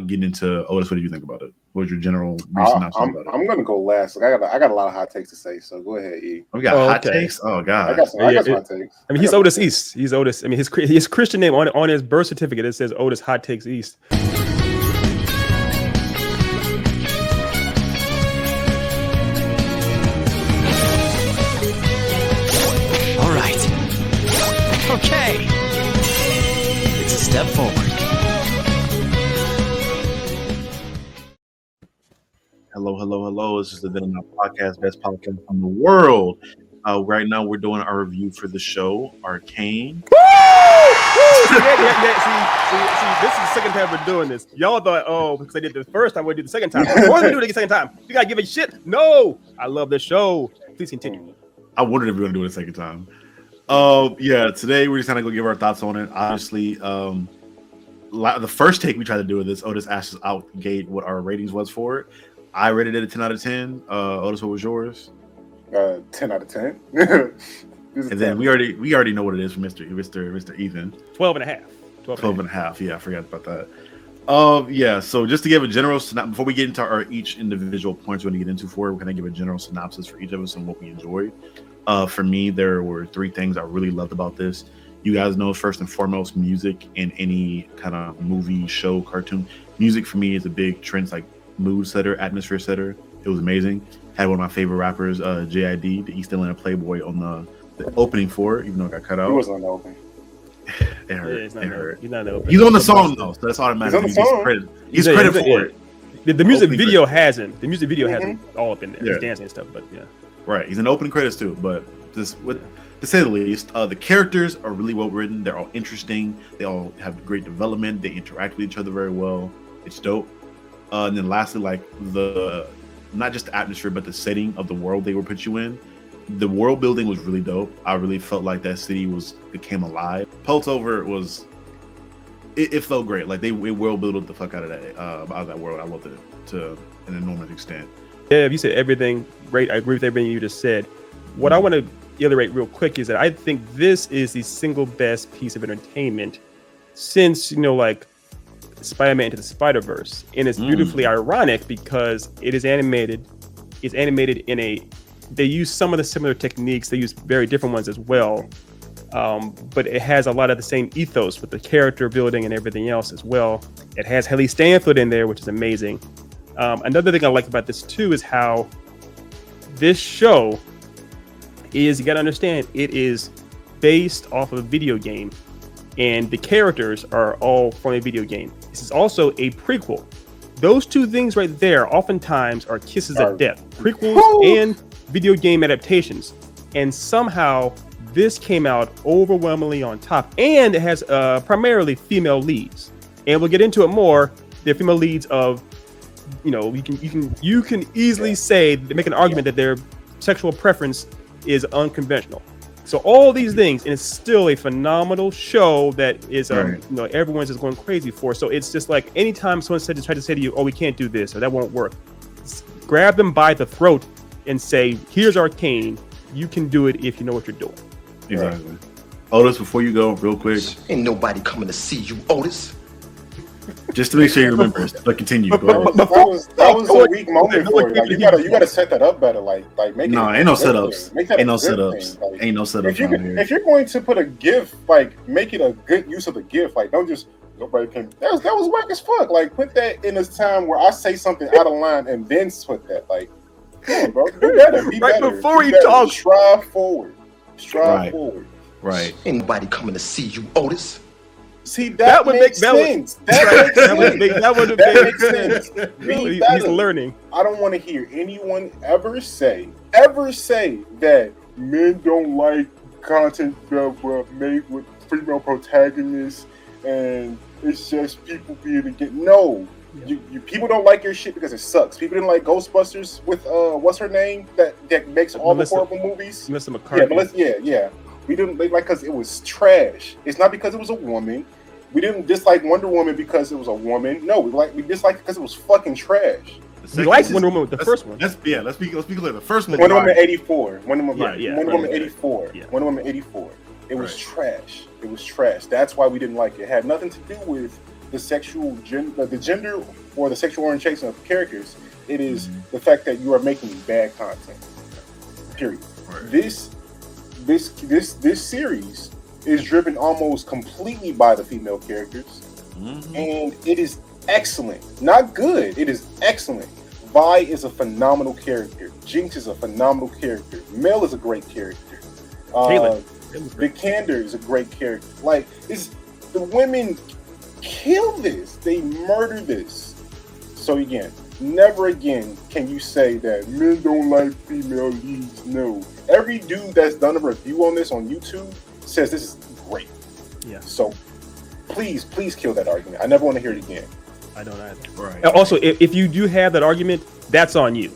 getting into Otis, what did you think about it? What was your general synopsis about it? I'm gonna go last. Like, I got a lot of hot takes to say, so go ahead, E. We got hot takes. Oh god, I got some hot takes. I mean, he's Otis East. He's Otis. I mean, his Christian name on his birth certificate, it says Otis Hot Takes East. All right. Okay. It's a step forward. Hello. This is the Then Not Podcast, best podcast in the world. Right now, we're doing our review for the show, Arcane. See, this is the second time we're doing this. Y'all thought, because I did the first time, we'll do the second time. Of course we do it the second time. You gotta give a shit. No, I love the show. Please continue. I wondered if we were gonna do it a second time. Today we're just gonna go give our thoughts on it. Obviously, the first take we tried to do with this, Otis asked us out the gate what our ratings was for it. I rated it a 10 out of 10. Otis, what was yours? 10 out of 10. And then we already know what it is from Mr. Ethan. 12 and a half. 12 and a half. Yeah, I forgot about that. So just to give a general synopsis before we get into our each individual points we're going to get into we're going to give a general synopsis for each of us and what we enjoyed. For me, there were 3 things I really loved about this. You guys know, first and foremost, music in any kind of movie, show, cartoon. Music for me is a big trend, like mood setter, atmosphere setter. It was amazing. Had one of my favorite rappers, JID, the East Atlanta Playboy, on the opening for it, even though it got cut out. He wasn't on the opening. It hurt. He's not on the opening. He's on the song though, so that's automatic. He's credit for it. The music video hasn't. The music video hasn't all up in there. He's dancing and stuff, but yeah. Right, he's in opening credits too. But just to say the least, the characters are really well written. They're all interesting. They all have great development. They interact with each other very well. It's dope. And then lastly, like not just the atmosphere, but the setting of the world they would put you in. The world building was really dope. I really felt like that city became alive. Piltover it felt great. Like they world built the fuck out of that world. I loved it to an enormous extent. Yeah, you said everything great. I agree with everything you just said. What I want to iterate real quick is that I think this is the single best piece of entertainment since, like Spider-Man Into the Spider-Verse. And it's beautifully ironic because it is animated. It's animated they use some of the similar techniques. They use very different ones as well. But it has a lot of the same ethos with the character building and everything else as well. It has Haley Stanfield in there, which is amazing. Another thing I like about this too is how this show is, you got to understand, it is based off of a video game. And the characters are all from a video game. This is also a prequel. Those 2 things right there oftentimes are kisses of death. Prequels and video game adaptations. And somehow this came out overwhelmingly on top. And it has primarily female leads. And we'll get into it more. They're female leads of, you can easily say, make an argument that their sexual preference is unconventional. So all these things, and it's still a phenomenal show that is, everyone's just going crazy for. So it's just like anytime someone tries to say to you, "Oh, we can't do this," or "That won't work," grab them by the throat and say, "Here's Arcane. You can do it if you know what you're doing." Exactly. Right. Otis, before you go, real quick. Ain't nobody coming to see you, Otis. Just to make sure you remember, but continue. Go ahead. That was a weak moment for you. Like, you gotta set that up better. Like make it. Ain't no setups. Ain't no setups. Like, ain't no setups around here. If you're going to put a GIF, like make it a good use of the GIF. Like don't just nobody can. That was whack as fuck. Like put that in this time where I say something out of line and then put that. Like, come on, bro, do better. Be right better. Before he talks, strive forward. Strive forward. Right. Ain't nobody coming to see you, Otis. See, that would make sense. That would make sense. He's learning. I don't want to hear anyone ever say that men don't like content that were made with female protagonists and it's just people being against. No, you people don't like your shit because it sucks. People didn't like Ghostbusters with what's her name that makes all the horrible movies. Melissa McCarthy. Yeah. We didn't like because it was trash. It's not because it was a woman. We didn't dislike Wonder Woman because it was a woman. No, we disliked it because it was fucking trash. We liked Wonder Woman with the first one. Let's be clear. The first one. Wonder Woman 84. Wonder Woman 84. Yeah. Wonder Woman 84. It was trash. It was trash. That's why we didn't like it. It had nothing to do with the gender or the sexual orientation of characters. It is the fact that you are making bad content. Period. Right. This series is driven almost completely by the female characters, and it is excellent. Not good. It is excellent. Vi is a phenomenal character. Jinx is a phenomenal character. Mel is a great character. Vikander is a great character. Like, the women kill this. They murder this. So again, never again can you say that men don't like female leads. No. Every dude that's done a review on this on YouTube says this is great. Yeah. So please kill that argument. I never want to hear it again. I don't either. Right. Also, if you do have that argument, that's on you.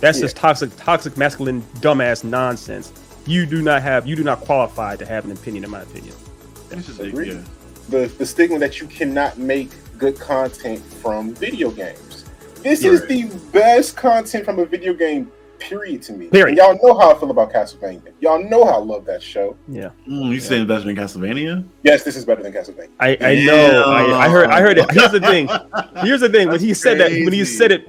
That's just toxic masculine dumbass nonsense. You do not qualify to have an opinion, in my opinion. Agree. The stigma that you cannot make good content from video games. This is the best content from a video game, period, to me. And y'all know how I feel about Castlevania. Y'all know how I love that show. Yeah. You saying better than Castlevania? Yes, this is better than Castlevania. I know. I heard it. Here's the thing. When he said that,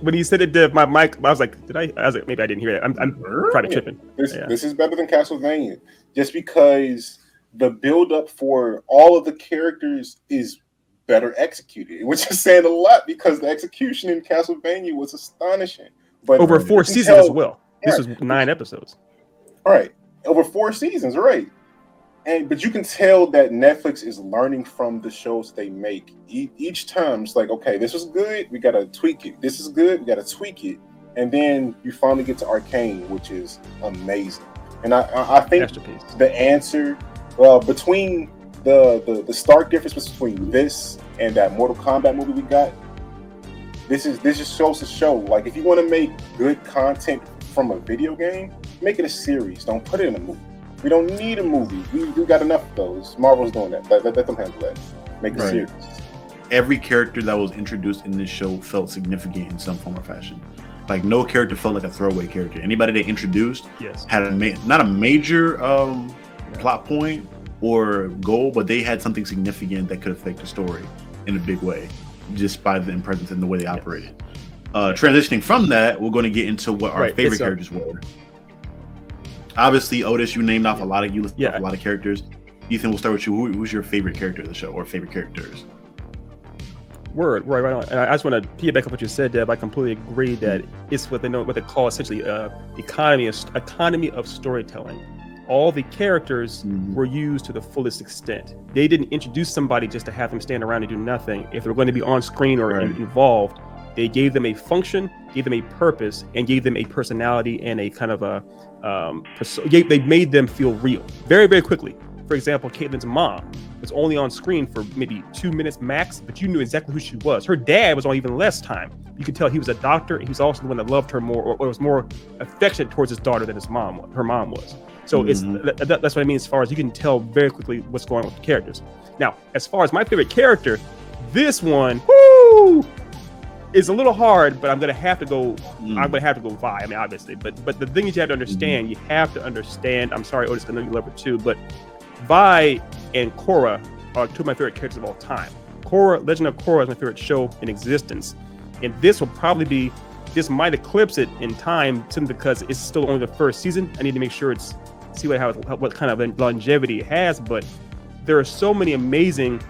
when he said it, Dev, my mic, I was like, maybe I didn't hear that. I'm probably tripping. This is better than Castlevania. Just because the build up for all of the characters is better executed, which is saying a lot because the execution in Castlevania was astonishing. But over 4 seasons as well. This was 9 episodes. All right, over 4 seasons, right? But you can tell that Netflix is learning from the shows they make. Each time, it's like, okay, this was good, we gotta tweak it. This is good, we gotta tweak it. And then you finally get to Arcane, which is amazing. And I think the answer between the stark difference between this and that Mortal Kombat movie we got, this just shows to show, like, if you want to make good content from a video game, make it a series. Don't put it in a movie. We don't need a movie. We got enough of those. Marvel's doing that. Let them handle that. Make a series. Every character that was introduced in this show felt significant in some form or fashion. Like, no character felt like a throwaway character. Anybody they introduced had not a major plot point or goal, but they had something significant that could affect the story in a big way, just by the presence and the way they operated. Transitioning from that, we're going to get into what our favorite characters were. Obviously, Otis, you named off a lot of a lot of characters. Ethan, we'll start with you. Who's your favorite character of the show, or favorite characters? Right on. And I just want to piggyback up what you said, Deb. I completely agree that it's what they call essentially economy of storytelling. All the characters were used to the fullest extent. They didn't introduce somebody just to have them stand around and do nothing. If they're going to be on screen or involved, they gave them a function, gave them a purpose, and gave them a personality and a kind of they made them feel real very, very quickly. For example, Caitlin's mom was only on screen for maybe 2 minutes max, but you knew exactly who she was. Her dad was on even less time. You could tell he was a doctor, and he was also the one that loved her more, or was more affectionate towards his daughter than her mom was. So that's what I mean, as far as you can tell very quickly what's going on with the characters. Now, as far as my favorite character, this one, is a little hard, but I'm gonna have to go. I'm gonna have to go Vi. I mean, obviously, but the thing is, you have to understand. You have to understand. I'm sorry, Otis, I know you love her too, but Vi and Korra are 2 of my favorite characters of all time. Legend of Korra is my favorite show in existence, and this might eclipse it in time simply because it's still only the first season. I need to make sure see what kind of longevity it has, but there are so many amazing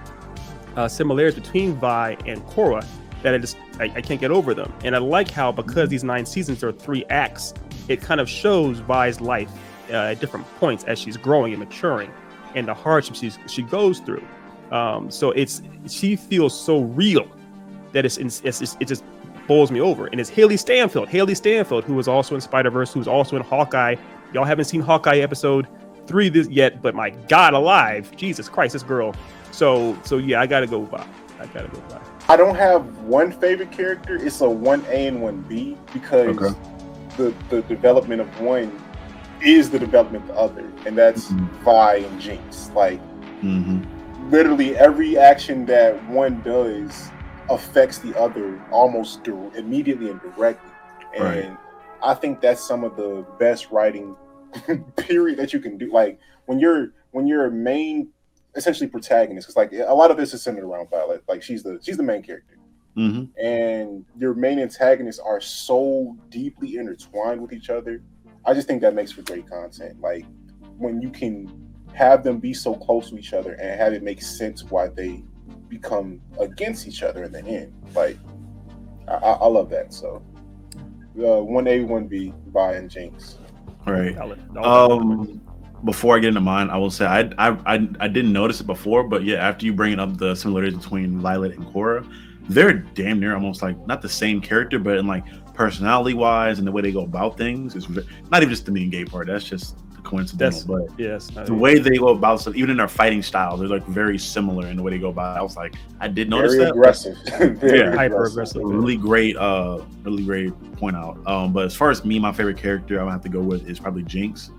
similarities between Vi and Korra that I can't get over them. And I like how, because these 9 seasons are 3 acts, it kind of shows Vi's life at different points as she's growing and maturing, and the hardships she goes through. So she feels so real that it just bowls me over. And it's Haley Stanfield, who was also in Spider-Verse, who's also in Hawkeye. Y'all haven't seen Hawkeye episode 3 yet, but my God alive, Jesus Christ, this girl. So yeah, I gotta go Vi. I don't have one favorite character. It's a 1A and 1B because the development of one is the development of the other, and that's Vi and Jinx. Like, literally every action that one does affects the other almost immediately and directly. And I think that's some of the best writing period that you can do. Like, when your main essentially protagonists. It's like a lot of this is centered around Violet. Like she's the main character, and your main antagonists are so deeply intertwined with each other. I just think that makes for great content. Like when you can have them be so close to each other and have it make sense why they become against each other in the end. Like I love that. So 1A, 1B, Vi and Jinx. All right. Before I get into mine, I will say I didn't notice it before, but yeah, after you bring up the similarities between Violet and Korra, they're damn near almost like not the same character, but in like personality wise and the way they go about things. It's not even just the mean gay part. That's just coincidental, but the way they go about stuff, even in their fighting styles, they're like very similar in the way they go about it. I was like, I did notice very that. Aggressive. Very hyper aggressive. Really great point out. But as far as me, my favorite character I would have to go with is probably Jinx.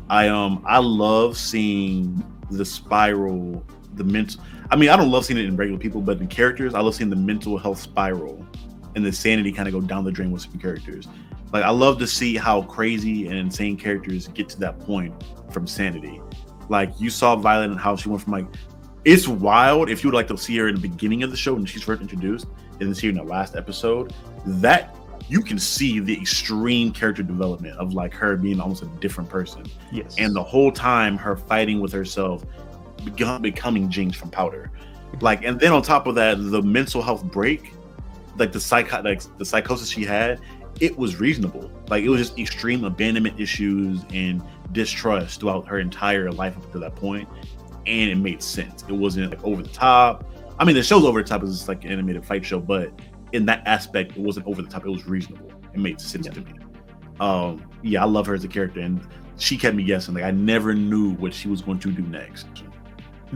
I love seeing the spiral, the mental. I mean, I don't love seeing it in regular people, but in characters, I love seeing the mental health spiral and the sanity kind of go down the drain with some characters. Like I love to see how crazy and insane characters get to that point from sanity. Like you saw Violet and how she went from like, it's wild if you would like to see her in the beginning of the show when she's first introduced and then see her in the last episode, that you can see the extreme character development of like her being almost a different person. Yes. And the whole time her fighting with herself, becoming Jinx from Powder. Like, and then on top of that, the mental health break, like the psychosis she had, it was reasonable. Like it was just extreme abandonment issues and distrust throughout her entire life up to that point, and it made sense. It wasn't like over the top. I mean, the show's over the top, is just like an animated fight show, but in that aspect, it wasn't over the top. It was reasonable. It made sense to me. Yeah, I love her as a character, and she kept me guessing. Like I never knew what she was going to do next.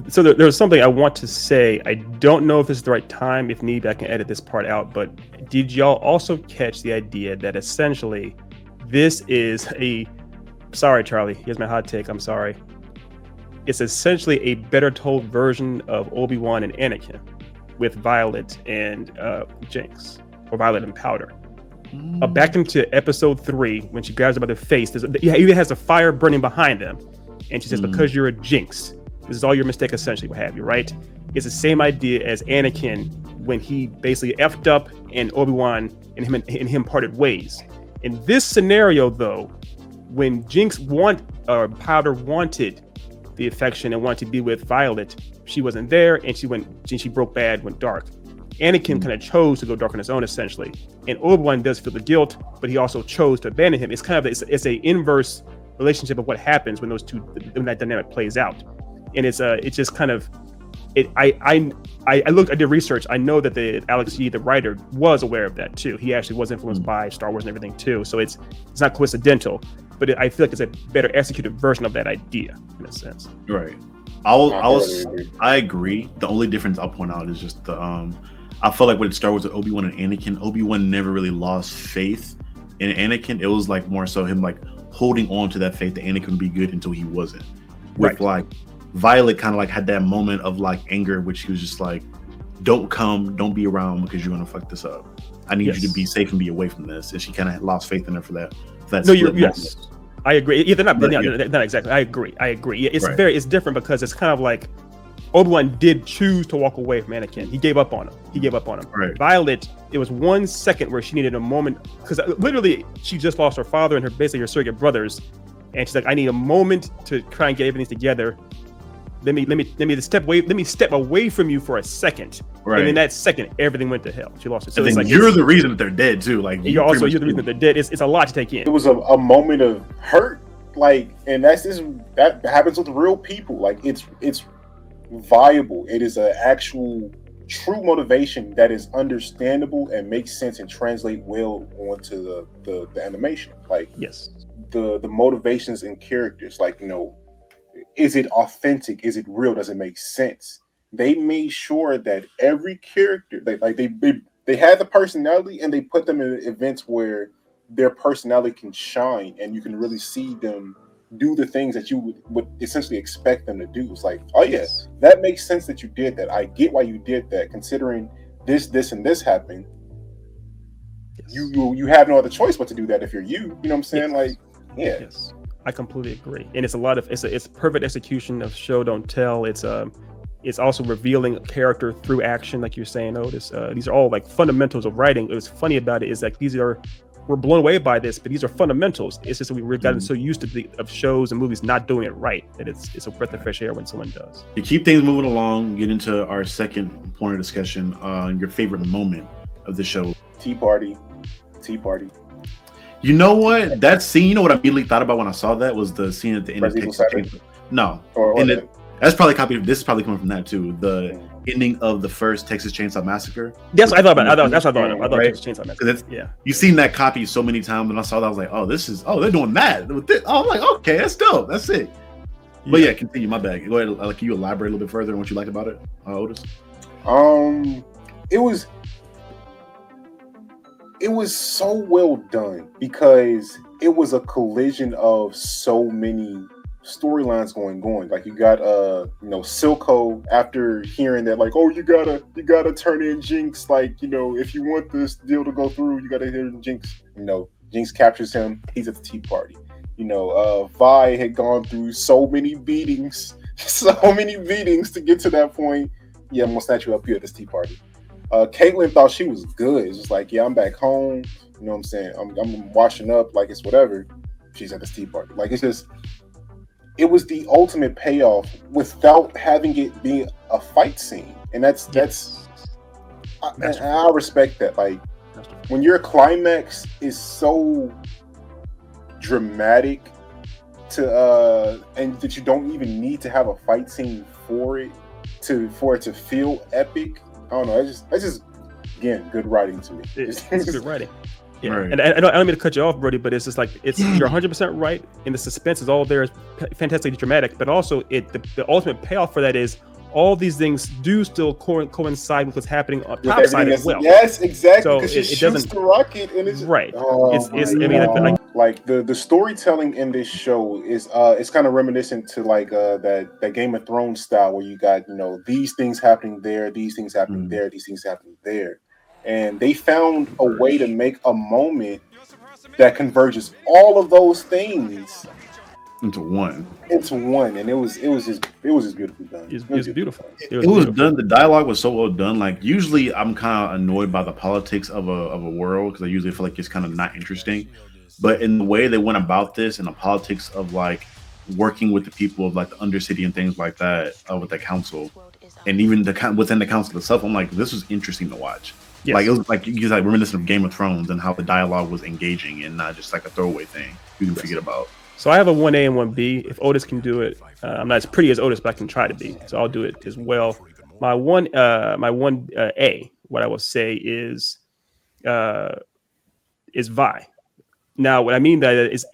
So there's something I want to say. I don't know if this is the right time. If need, I can edit this part out. But did y'all also catch the idea that essentially this is sorry, Charlie, here's my hot take. I'm sorry. It's essentially a better told version of Obi-Wan and Anakin with Violet and Jinx, or Violet and Powder. Back into episode 3, when she grabs him by the face, he even has a fire burning behind them. And she says, because you're a Jinx, this is all your mistake, essentially, what have you, right? It's the same idea as Anakin when he basically effed up and Obi-Wan and him parted ways. In this scenario, though, when Jinx Powder wanted the affection and wanted to be with Violet, she wasn't there, and she broke bad, went dark. Anakin kind of chose to go dark on his own, essentially, and Obi-Wan does feel the guilt, but he also chose to abandon him. It's kind of it's a inverse relationship of what happens when when that dynamic plays out. And it's just kind of I did research. I know that Alex Yee, the writer, was aware of that too. He actually was influenced by Star Wars and everything too. So it's not coincidental, but I feel like it's a better executed version of that idea in a sense. Right. I agree. The only difference I'll point out is just the I feel like with Star Wars with Obi-Wan and Anakin, Obi-Wan never really lost faith in Anakin. It was like more so him like holding on to that faith that Anakin would be good until he wasn't. With like Violet kind of like had that moment of like anger, which he was just like, don't be around because you're gonna fuck this up. I need you to be safe and be away from this. And she kind of lost faith in her for that. No, yes, I agree. Yeah, they're not exactly. I agree. Yeah, it's different because it's kind of like Obi-Wan did choose to walk away from Anakin. He gave up on him. Right. Violet, it was 1 second where she needed a moment, because literally she just lost her father and her surrogate brothers, and she's like, I need a moment to try and get everything together. Let me step away from you for a second. Right. And in that second, everything went to hell. She lost it. So and then you're the reason that they're dead too. Like you're the reason that they're dead. It's a lot to take in. It was a moment of hurt, like, and that happens with real people. Like it's viable. It is an actual true motivation that is understandable and makes sense and translate well onto the animation. Like yes, the motivations and characters. Like, is it authentic? Is it real? Does it make sense? They made sure that every character, they had the personality, and they put them in events where their personality can shine, and you can really see them do the things that you would essentially expect them to do. It's like, oh yeah, that makes sense that you did that. I get why you did that, considering this, and this happened. Yes. You have no other choice but to do that if you're you. You know what I'm saying? Yes. Like, yeah. Yes. I completely agree, and it's a lot of it's perfect execution of show don't tell. It's also revealing a character through action, like you're saying, Otis. These are all like fundamentals of writing. What's funny about it is like we're blown away by this, but these are fundamentals. It's just that we've gotten so used to of shows and movies not doing it right that it's a breath of fresh air when someone does. To keep things moving along, get into our second point of discussion on your favorite moment of the show. Tea party. You know what? That scene, you know what I immediately thought about when I saw that was the scene at the end of Texas Chainsaw. No. That's probably copied. This is probably coming from that too. The ending of the first Texas Chainsaw Massacre. That's what I thought about. That's what I thought. I thought right? Texas Chainsaw Massacre. You've seen that copy so many times, and I saw that I was like, oh, they're doing that. I'm like, okay, that's dope. That's it. But yeah, continue. My bad. Go ahead. Can you elaborate a little bit further on what you liked about it, Otis? It was so well done because it was a collision of so many storylines going. Like you got Silco after hearing that, like, oh, you gotta turn in Jinx, like, if you want this deal to go through, you gotta hear Jinx. Jinx captures him, he's at the tea party. Vi had gone through so many beatings to get to that point. Yeah, I'm gonna snatch you up here at this tea party. Caitlyn thought she was good. It's just like, yeah, I'm back home. You know what I'm saying? I'm washing up, like it's whatever. She's at this tea party. Like it was the ultimate payoff without having it be a fight scene. And I respect that. Like when your climax is so dramatic and that you don't even need to have a fight scene for it to feel epic. I don't know. That's just again good writing to me. It's good writing. Yeah, right. And I don't mean to cut you off, Brody, but it's just like you're 100% right, and the suspense is all there. It's fantastically dramatic, but also the ultimate payoff for that is all these things do still coincide with what's happening on top side as well. Yes, exactly. So because it shoots the rocket, and it's right. Oh, like the storytelling in this show is it's kind of reminiscent to like that Game of Thrones style where you got these things happening there, these things happening there, these things happening there, and they found a way to make a moment that converges all of those things into one, and it was just beautifully done. It was beautiful. It was done. The dialogue was so well done. Like usually, I'm kind of annoyed by the politics of a world because I usually feel like it's kind of not interesting. But in the way they went about this and the politics of like working with the people of like the undercity and things like that with the council, and even within the council itself, I'm like, this was interesting to watch. Yes. Like it was like you like reminiscent of Game of Thrones and how the dialogue was engaging and not just like a throwaway thing you can forget about. So I have a 1A and 1B. If Otis can do it, I'm not as pretty as Otis, but I can try to be. So I'll do it as well. My 1A, what I will say is Vi. Now, what I mean by that is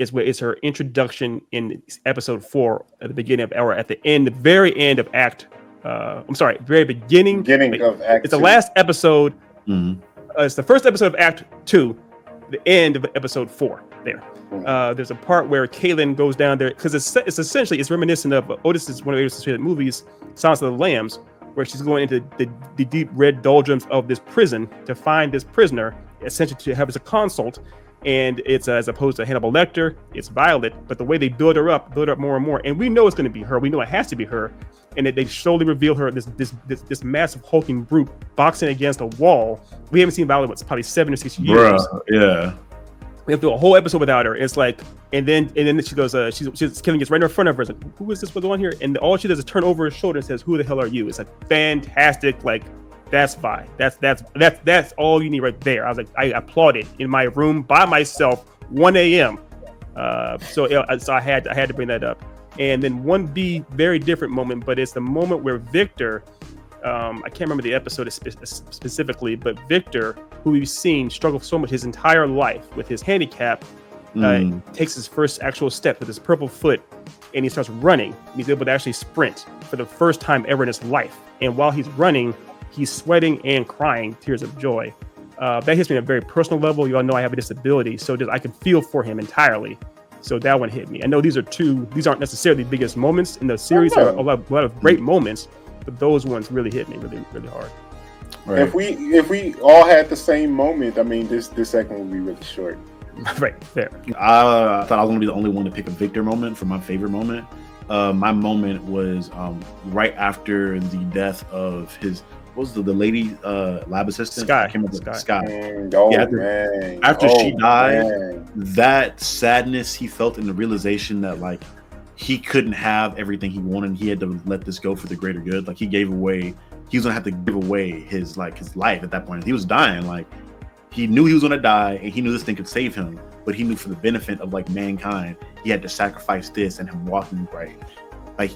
her introduction in episode 4 at the beginning of at the end, the very end of very beginning of Act. It's the last episode. Mm-hmm. It's the first episode of Act 2, the end of episode 4. There. There's a part where Caitlyn goes down there because it's reminiscent of Otis's one of Otis's favorite movies, Silence of the Lambs, where she's going into the deep red doldrums of this prison to find this prisoner, essentially to have as a consult. And it's as opposed to Hannibal Lecter, it's Violet, but the way they build her up more and more, and we know it's going to be her. We know it has to be her, and they slowly reveal her this massive hulking brute boxing against a wall. We haven't seen Violet probably 7 or 6 years. Bruh, yeah. We have to do a whole episode without her. It's like, and then she goes, Kevin gets right in front of her. It's like, who is this one here? And all she does is turn over her shoulder and says, "Who the hell are you?" It's like fantastic. Like that's fine. That's all you need right there. I was like, I applauded in my room by myself, 1 a.m. So I had to bring that up. And then 1B, very different moment, but it's the moment where Victor. I can't remember the episode specifically, but Victor, who we've seen struggle so much his entire life with his handicap, takes his first actual step with his purple foot, and he starts running. And he's able to actually sprint for the first time ever in his life. And while he's running, he's sweating and crying tears of joy. That hits me on a very personal level. You all know I have a disability, so I can feel for him entirely. So that one hit me. I know these aren't necessarily the biggest moments in the series. There are a lot of great moments, but those ones really hit me really, really hard. Right. If we all had the same moment, I mean, this segment would be really short. Right, fair. I thought I was gonna be the only one to pick a Victor moment for my favorite moment. My moment was right after the death of his what was the lady lab assistant? Sky. I can't remember. Sky. Man. After she died, man. that sadness he felt in the realization that like he couldn't have everything he wanted. He had to let this go for the greater good. Like he was gonna have to give away his life at that point. He was dying. Like he knew he was gonna die, and he knew this thing could save him. But he knew for the benefit of like mankind, he had to sacrifice this and him walking right. Like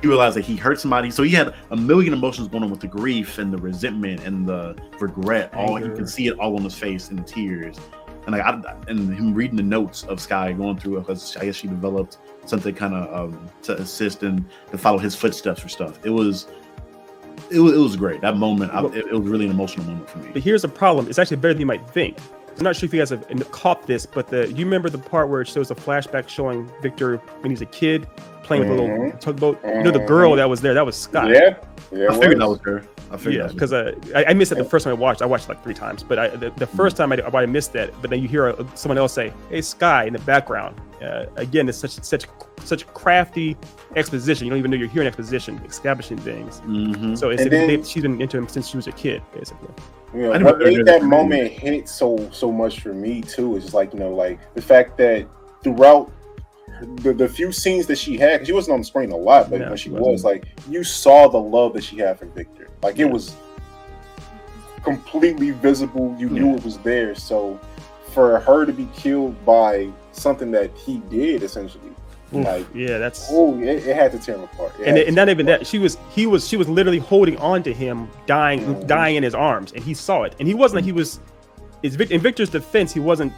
he realized that he hurt somebody, so he had a million emotions going on with the grief and the resentment and the regret. All you can see it all on his face in the tears, and like and him reading the notes of Sky going through it, because I guess she developed something kind of to assist and to follow his footsteps for stuff. It was great. That moment, it was really an emotional moment for me. But here's the problem: it's actually better than you might think. I'm not sure if you guys have caught this, but you remember the part where it shows a flashback showing Victor when he's a kid playing with a little tugboat. You know, the girl that was there, that was Sky. Yeah, I figured that was her. Because I missed it the first time I watched. I watched it like 3 times, but the first time I missed that. But then you hear someone else say, "Hey, Sky," in the background. Again, it's such crafty exposition. You don't even know you're hearing exposition, establishing things. Mm-hmm. So she's been into him since she was a kid, basically. Yeah, what made that moment hit so much for me too is just like, you know, like the fact that throughout the few scenes that she had, because she wasn't on the screen a lot, but when she was, like, you saw the love that she had for Victor. Like it was completely visible. You knew it was there. So for her to be killed by something that he did, essentially. Like, that's it had to tear him apart. And not even that, she was literally holding on to him, dying in his arms, and he saw it. And he wasn't in Victor's defense, it wasn't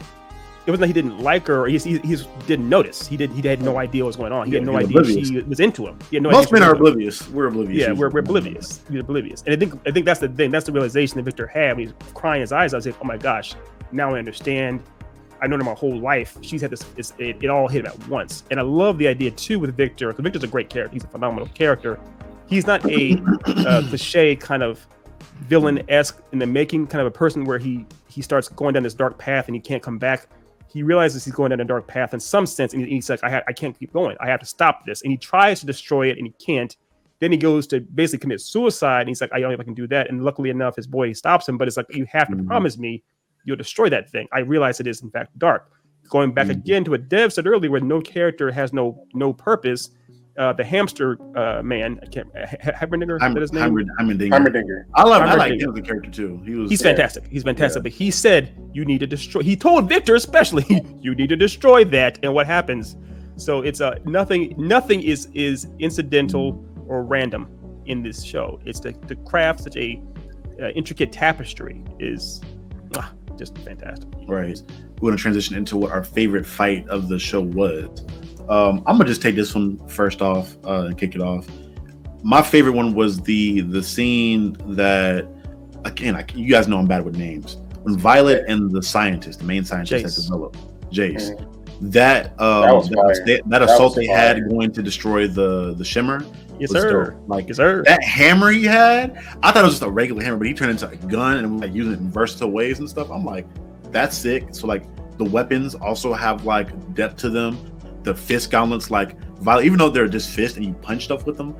like he didn't like her, or he didn't notice. He had no idea what was going on. He had no idea she was into him. He had no Most idea men are oblivious. We're oblivious. Yeah, we're oblivious. We're oblivious. And I think that's the thing. That's the realization that Victor had when he's crying his eyes out. I was like, oh my gosh, now I understand. I've known her my whole life. She's had this. It all hit him at once, and I love the idea too with Victor, because Victor's a great character. He's a phenomenal character. He's not a cliche kind of villain-esque in the making, kind of a person where he starts going down this dark path and he can't come back. He realizes he's going down a dark path in some sense, and he's like, I can't keep going. I have to stop this. And he tries to destroy it, and he can't. Then he goes to basically commit suicide, and he's like, I don't know if I can do that. And luckily enough, his boy stops him, but it's like, you have to promise me you'll destroy that thing. I realize it is in fact dark. Going back again to what Dev said earlier, where no character has no purpose. The hamster man, I can't. Heimerdinger, is that his name? Heimerdinger. I like him as a character too. He's fantastic. He's fantastic. Yeah. But he said you need to destroy. He told Victor especially, you need to destroy that. And what happens? So it's nothing is incidental or random in this show. It's the craft, such a intricate tapestry is just fantastic. Right. We're gonna transition into what our favorite fight of the show was. I'm gonna just take this one first off and kick it off. My favorite one was the scene that, again, you guys know I'm bad with names. When Violet and the main scientist that developed, Jace, that assault they had going to destroy the Shimmer. Yes, sir. That hammer he had, I thought it was just a regular hammer, but he turned into a gun and like using it in versatile ways and stuff. I'm like, that's sick. So like the weapons also have like depth to them. The fist gauntlets, like Violet, even though they're just fists and you punch stuff with them,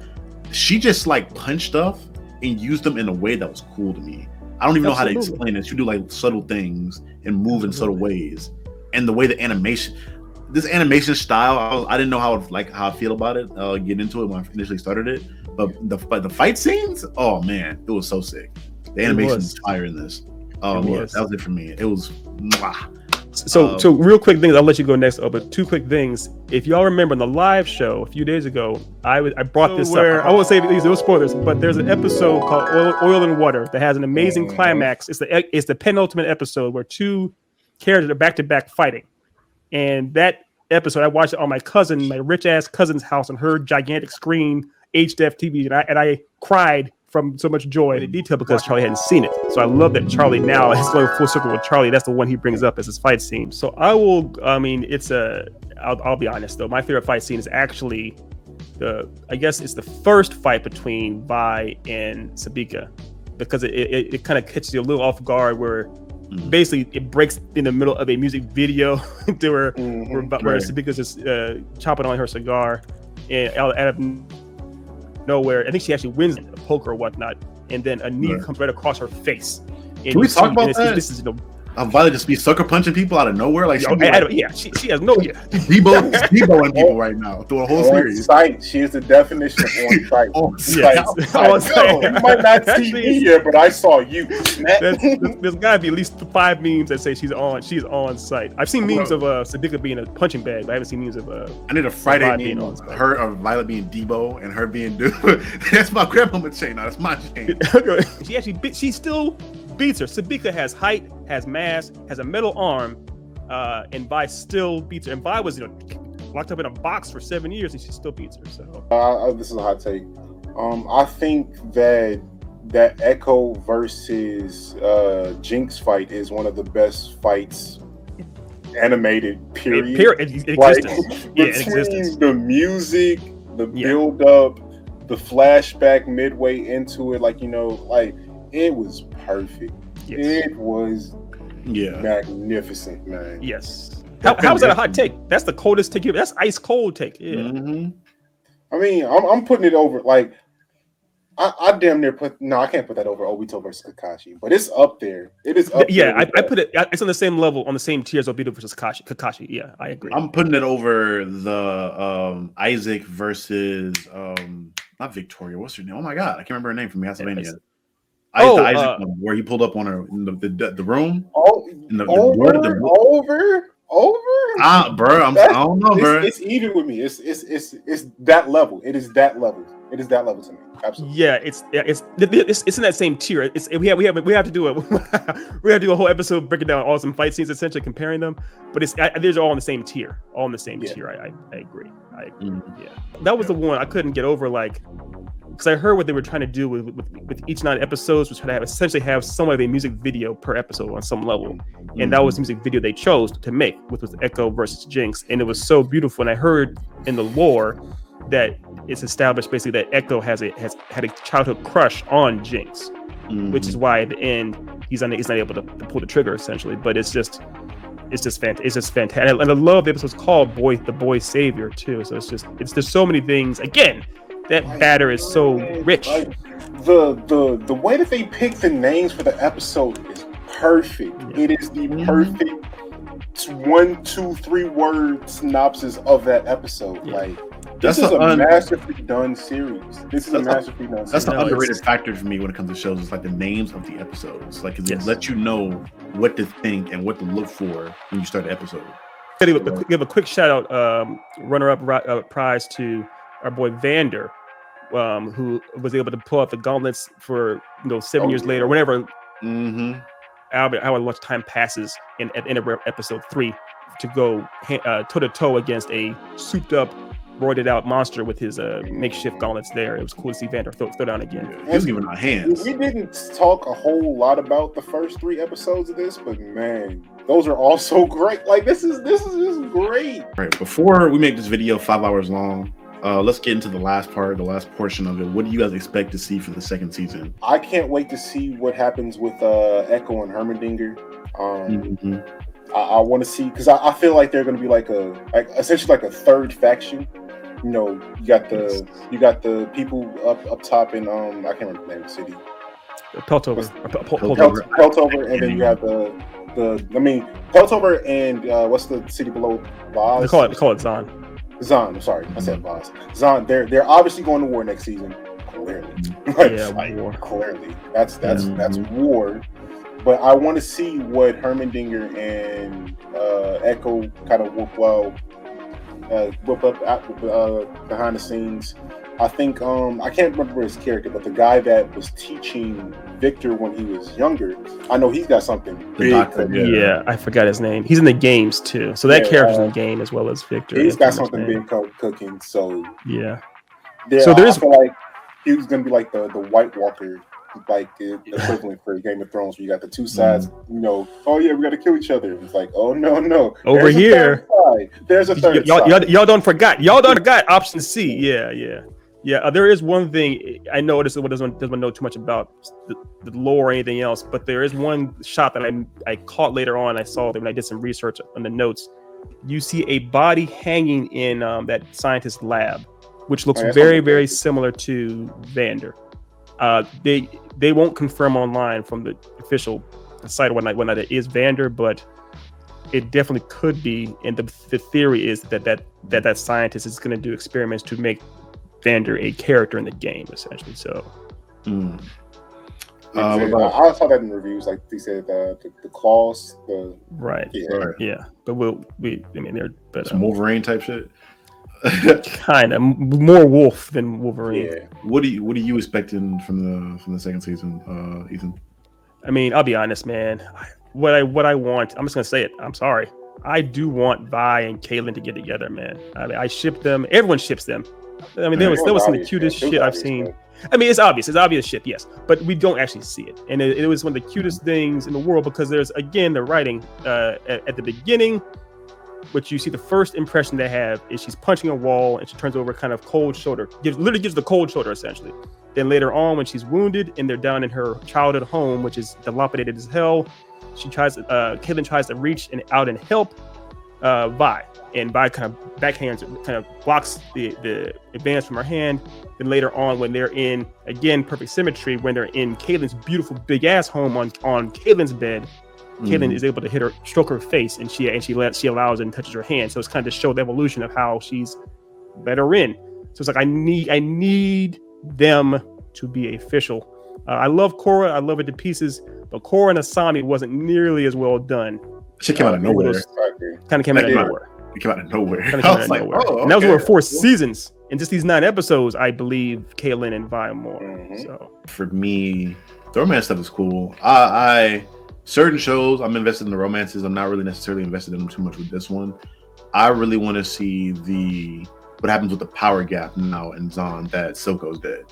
she just like punched stuff and used them in a way that was cool to me. I don't even know how to explain it. She do like subtle things and move in subtle ways, and the way the this animation style, I didn't know how I feel about it. I'll get into it when I initially started it, but the fight scenes, oh man, it was so sick. The animation is fire in this. That was it for me. It was. So real quick things. I'll let you go next. But 2 quick things. If y'all remember in the live show a few days ago, I brought this up. I won't say these no spoilers, but there's an episode called Oil and Water that has an amazing climax. It's the penultimate episode where 2 characters are back to back fighting, and that episode I watched it on my rich ass cousin's house on her gigantic screen HDF TV, and I cried from so much joy and detail because Charlie hadn't seen it. So I love that Charlie now is going full circle with Charlie. That's the one he brings up as his fight scene. So I'll be honest though. My favorite fight scene is actually I guess it's the first fight between Vi and Sabika, because it kind of catches you a little off guard where basically it breaks in the middle of a music video to where Right. Sabika's just chopping on her cigar, and out of nowhere, I think she actually wins a poker or whatnot, and then a knee comes right across her face. And Can we talk about that? This is Violet just be sucker punching people out of nowhere. Like, she has no Deboing people right now through a whole series. Site. She is the definition of on site. On You might not see me here, but I saw you. There's got to be at least 5 memes that say she's on site. I've seen memes of Sabika being a punching bag, but I haven't seen memes of I need a Friday meme of her or Violet being Debo and her being Dude. That's my grandmama's chain now. That's my chain. She still beats her. Sabika has height, has mass, has a metal arm, and Vi still beats her. And Vi was locked up in a box for 7 years, and she still beats her. So this is a hot take. I think that Echo versus Jinx fight is one of the best fights animated. Period. Between the music, the build up, the flashback midway into it, it was perfect. Yes. It was magnificent, man. Yes. How is that a hot take? That's the coldest take. That's ice cold take. Yeah. Mm-hmm. I mean, I'm putting it over. Like, I damn near I can't put that over Obito versus Kakashi, but it's up there. It is up there. I put it. It's on the same level, on the same tier as Obito versus Kakashi. Yeah, I agree. I'm putting it over the Isaac versus not Victoria. What's her name? Oh my god, I can't remember her name from Castlevania. Isaac one, where he pulled up on her in the room. Over. Bro, I don't know, bro. It's even with me. It's that level. It is that level. It is that level to me. Absolutely. Yeah, it's in that same tier. We have to do a we have to do a whole episode breaking down all some fight scenes, essentially comparing them. But these are all in the same tier. All in the same tier. I agree. Yeah, that was the one I couldn't get over. Because I heard what they were trying to do with each 9 episodes was trying to essentially have somewhat of a music video per episode on some level, and that was the music video they chose to make, which was Echo versus Jinx, and it was so beautiful. And I heard in the lore that it's established basically that Echo has had a childhood crush on Jinx, which is why at the end he's not able to pull the trigger essentially. But it's just fantastic, and I love the episode's called the Boy Savior too. So there's so many things again. That batter is so rich. The way that they pick the names for the episode is perfect. Yeah. It is the perfect 1, 2, 3 word synopsis of that episode. Yeah. This is a masterfully done series. That's the underrated factor for me when it comes to shows. It's the names of the episodes. It lets you know what to think and what to look for when you start the episode. Give a quick shout out, runner-up prize to our boy Vander, who was able to pull out the gauntlets for 7 years later, whenever. However much time passes at the end of episode 3 to go toe to toe against a souped up, roided out monster with his makeshift gauntlets. There, it was cool to see Vander throw down again. He was giving out hands. We didn't talk a whole lot about the first 3 episodes of this, but man, those are all so great. This is just great. All right, before we make this video 5 hours long, let's get into the last portion of it. What do you guys expect to see for the second season? I can't wait to see what happens with Echo and Heimerdinger. I want to see, because I feel like they're going to be essentially a third faction. You got the people up top in I can't remember the name of the city. Piltover, and then you have Piltover and what's the city below Vaz? They call it Zaun. Zaun, I'm sorry, I said Vaz. Zaun, they're obviously going to war next season. Clearly, war. Clearly, that's war. But I want to see what Heimerdinger and Echo kind of whip up behind the scenes. I think I can't remember his character, but the guy that was teaching Victor when he was younger, I know he's got something big. Yeah, I forgot his name. He's in the games too, so that character's in the game as well as Victor. He's got something big cooking. So yeah. So I feel like he was gonna be like the White Walker, like the equivalent for Game of Thrones, where you got the two sides. Oh yeah, we got to kill each other. It's like, oh no. Over here, there's a third side. Y'all don't forgot. Option C. Yeah. Yeah, there is one thing I noticed. That doesn't know too much about the lore or anything else, but there is one shot that I caught later on. I saw that when I did some research on the notes. You see a body hanging in that scientist's lab, which looks very similar to Vander. They won't confirm online from the official site or whatnot it is Vander, but it definitely could be. And the theory is that scientist is going to do experiments to make Vander a character in the game, essentially. So, I saw that in reviews. Like they said, the claws, right. But they're some Wolverine type shit. Kind of more wolf than Wolverine. Yeah. What are you expecting from the second season, Ethan? I mean, I'll be honest, man. What I want, I'm just gonna say it. I'm sorry. I do want Vi and Caitlyn to get together, man. I mean, I ship them. Everyone ships them. I mean, there was some of the cutest shit I've seen. Man. I mean, it's obvious ship, yes, but we don't actually see it, and it was one of the cutest things in the world because there's again the writing at the beginning, which you see the first impression they have is she's punching a wall and she turns over kind of cold shoulder, literally gives the cold shoulder essentially. Then later on, when she's wounded and they're down in her childhood home, which is dilapidated as hell, Caitlyn tries to reach out and help Vi. And Vi kind of backhands, kind of blocks the advance from her hand. Then later on, when they're in, again, perfect symmetry, when they're in Caitlyn's beautiful big ass home on Caitlyn's bed, Caitlyn is able to stroke her face, and she allows it and touches her hand. So it's kind of to show the evolution of how she's let her in. So it's like I need them to be official. I love Korra, I love it to pieces, but Korra and Asami wasn't nearly as well done. She came out of nowhere. Kind of came out of nowhere. It came out of nowhere. I was like, oh, okay. And that was over 4 seasons. In just these 9 episodes, I believe Caitlyn and Vi more. So for me, the romance stuff is cool. I certain shows I'm invested in the romances. I'm not really necessarily invested in them too much with this one. I really want to see what happens with the power gap now in Zaun that Silco's dead.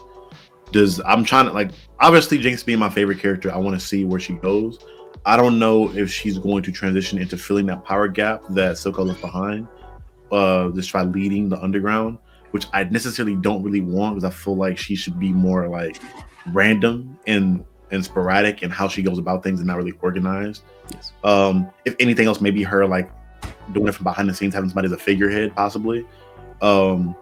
I'm trying to, like, obviously Jinx being my favorite character, I want to see where she goes. I don't know if she's going to transition into filling that power gap that Silco left behind, just by leading the underground, which I necessarily don't really want because I feel like she should be more like random and sporadic in how she goes about things and not really organized. Yes. If anything else, maybe her like doing it from behind the scenes, having somebody as a figurehead, possibly. Man,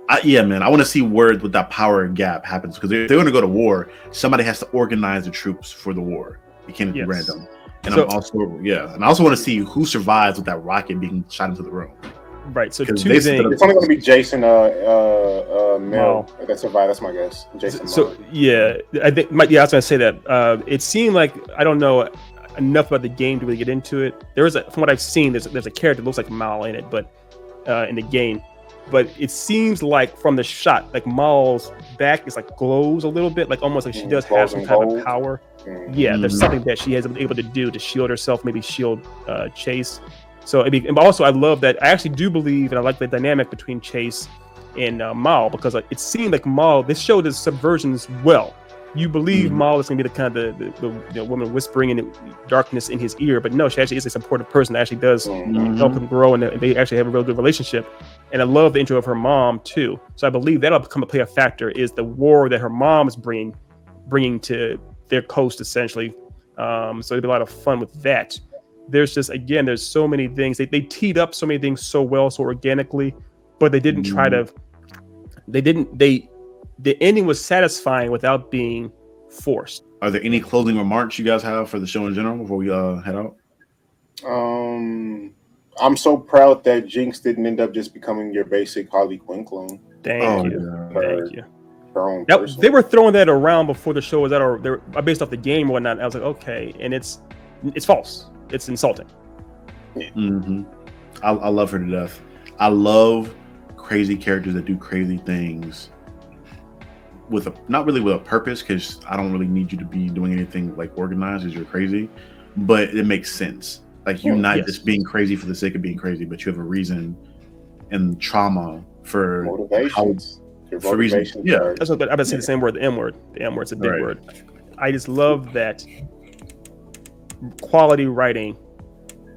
I want to see where with that power gap happens because if they're going to go to war, somebody has to organize the troops for the war. It can't be random. And I also want to see who survives with that rocket being shot into the room. Right. So 2 It's things. only going to be Jason Mel that survived. That's my guess. Jason. So I think I was going to say that it seemed like I don't know enough about the game to really get into it. From what I've seen, there's a character that looks like Mal in it, but in the game. But it seems like from the shot, like Mal's back is like glows a little bit, like almost like she does have some kind of power. Yeah, there's something that she has been able to do to shield herself, maybe shield Chase. So, and also I love that. I actually do believe, and I like the dynamic between Chase and Mal because it seemed like Mal. This show does subversions well. You believe Mal is going to be the kind of the woman whispering in the darkness in his ear, but no, she actually is a supportive person that actually does help him grow, and they actually have a real good relationship. And I love the intro of her mom too. So I believe that'll become a play a factor is the war that her mom is bringing to their coast essentially. So it'll be a lot of fun with that. There's so many things. They teed up so many things so well, so organically, but they didn't try to. The ending was satisfying without being forced. Are there any closing remarks you guys have for the show in general before we head out? I'm so proud that Jinx didn't end up just becoming your basic Harley Quinn clone. Thank you. Her own they were throwing that around before the show was out, or they're based off the game and whatnot. I was like, okay, and it's false. It's insulting. I love her to death. I love crazy characters that do crazy things not really with a purpose, because I don't really need you to be doing anything like organized because you're crazy, but it makes sense. Like you're not just being crazy for the sake of being crazy, but you have a reason and trauma for motivations. For reasons. Yeah, that's what I've been saying the same word. The M word. The M word's a big word. I just love that quality writing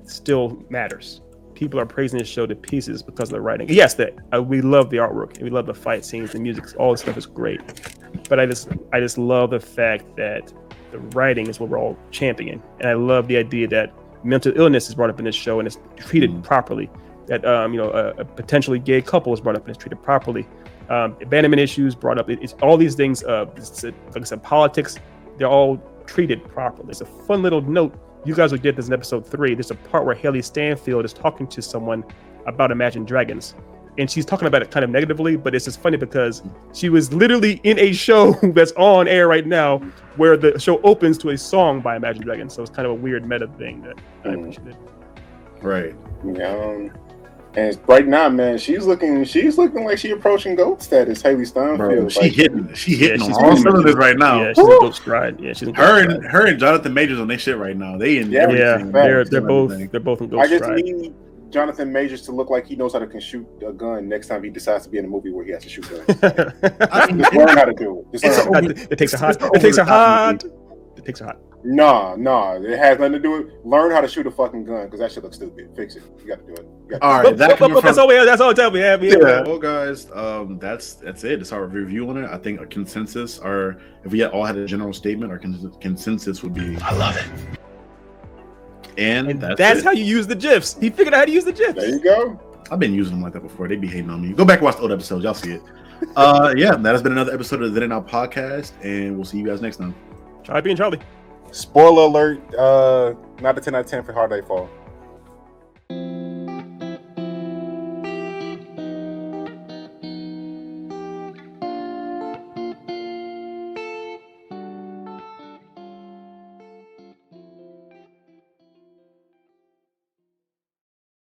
still matters. people are praising this show to pieces because of the writing. Yes, that we love the artwork and we love the fight scenes, the music, all this stuff is great. But I just love the fact that the writing is what we're all championing, and I love the idea that mental illness is brought up in this show and it's treated properly. That a potentially gay couple is brought up and it's treated properly. Abandonment issues brought up. It's all these things. Like I said, politics. They're all treated properly. It's a fun little note. You guys will get this in episode 3. There's a part where Haley Stanfield is talking to someone about Imagine Dragons. And she's talking about it kind of negatively, but it's just funny because she was literally in a show that's on air right now where the show opens to a song by Imagine Dragons. So it's kind of a weird meta thing that I appreciated. Right. Yeah. And right now, man, she's looking like she approaching GOAT status. Haley Steinfeld. Bro, she hitting on she's all cylinders right now. Yeah, she's in GOAT stride. Yeah, she's in GOAT stride. Her and Jonathan Majors on their shit right now. They in everything. They're both in GOAT I just stride. need Jonathan Majors to look like he knows how to shoot a gun next time he decides to be in a movie where he has to shoot guns. Just learn how to do it. It takes a hot. Nah, it has nothing to do with. Learn how to shoot a fucking gun because that shit looks stupid. Fix it. You got to do it. All right, that's all tell me. Yeah. Well, guys, that's it. It's our review on it. I think a consensus, or if we all had a general statement, our consensus would be, I love it. And that's how you use the GIFs. He figured out how to use the GIFs. There you go. I've been using them like that before. They be hating on me. Go back and watch the old episodes. Y'all see it. Yeah, that has been another episode of the Then and Out podcast, and we'll see you guys next time. Charlie being Charlie. Spoiler alert, not a 10 out of 10 for Hard Day Fall.